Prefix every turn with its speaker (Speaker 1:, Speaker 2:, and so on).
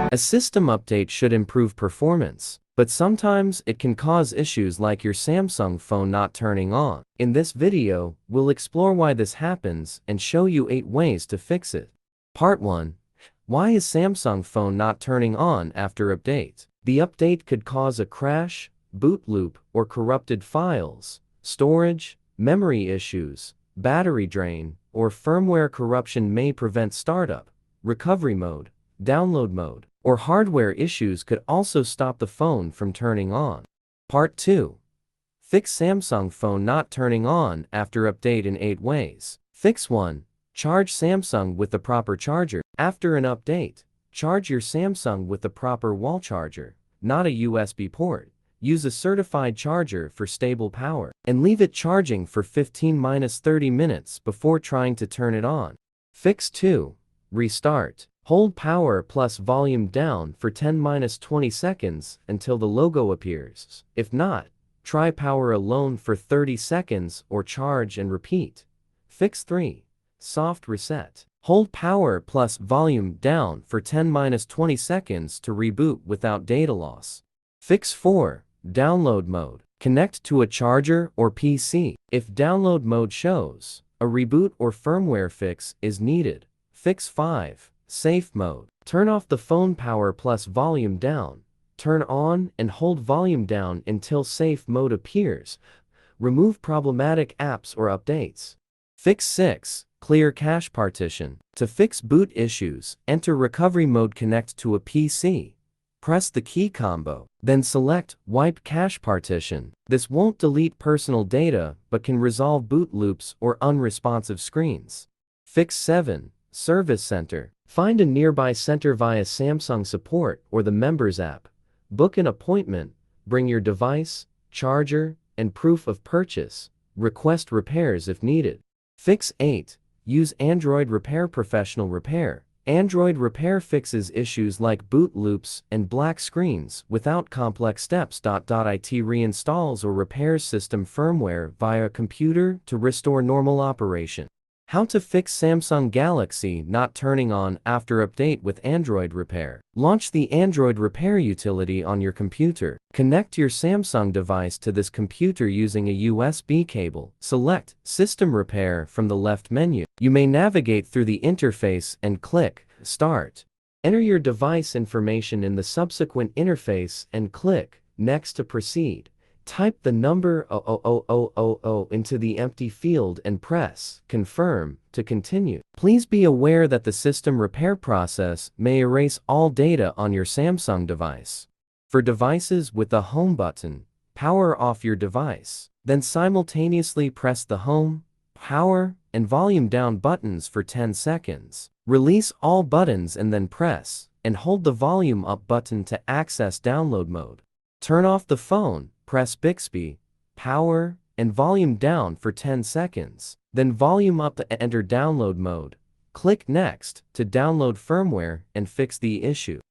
Speaker 1: A system update should improve performance, but sometimes it can cause issues like your Samsung phone not turning on. In this video, we'll explore why this happens and show you 8 ways to fix it. Part 1. Why is Samsung phone not turning on after update? The update could cause a crash, boot loop, or corrupted files, storage, memory issues, battery drain, or firmware corruption may prevent startup, recovery mode, download mode, or hardware issues could also stop the phone from turning on. Part 2. Fix Samsung phone not turning on after update in 8 ways. Fix 1. Charge Samsung with the proper charger. After an update, charge your Samsung with the proper wall charger, not a USB port. Use a certified charger for stable power, and leave it charging for 15–30 minutes before trying to turn it on. Fix 2. Restart. Hold power plus volume down for 10–20 seconds until the logo appears. If not, try power alone for 30 seconds or charge and repeat. Fix 3. Soft reset. Hold power plus volume down for 10–20 seconds to reboot without data loss. Fix 4. Download mode. Connect to a charger or PC. If download mode shows, a reboot or firmware fix is needed. Fix 5. Safe mode. Turn off the phone power plus volume down. Turn on and hold volume down until safe mode appears. Remove problematic apps or updates. Fix 6. Clear cache partition. To fix boot issues, enter recovery mode, connect to a PC. Press the key combo, then select Wipe Cache Partition. This won't delete personal data but can resolve boot loops or unresponsive screens. Fix 7. Service Center. Find a nearby center via Samsung Support or the Members app. Book an appointment, bring your device, charger, and proof of purchase. Request repairs if needed. Fix 8. Use Android Repair Professional Repair. Android Repair fixes issues like boot loops and black screens without complex steps. It reinstalls or repairs system firmware via computer to restore normal operation. How to fix Samsung Galaxy not turning on after update with Android Repair. Launch the Android Repair utility on your computer. Connect your Samsung device to this computer using a USB cable. Select System Repair from the left menu. You may navigate through the interface and click Start. Enter your device information in the subsequent interface and click Next to proceed. Type the number 00000 into the empty field and press Confirm to continue. Please be aware that the system repair process may erase all data on your Samsung device. For devices with the Home button, power off your device. Then simultaneously press the Home, Power, and Volume down buttons for 10 seconds. Release all buttons and then press and hold the Volume up button to access download mode. Turn off the phone. Press Bixby, Power, and Volume down for 10 seconds. Then Volume up to enter download mode. Click Next to download firmware and fix the issue.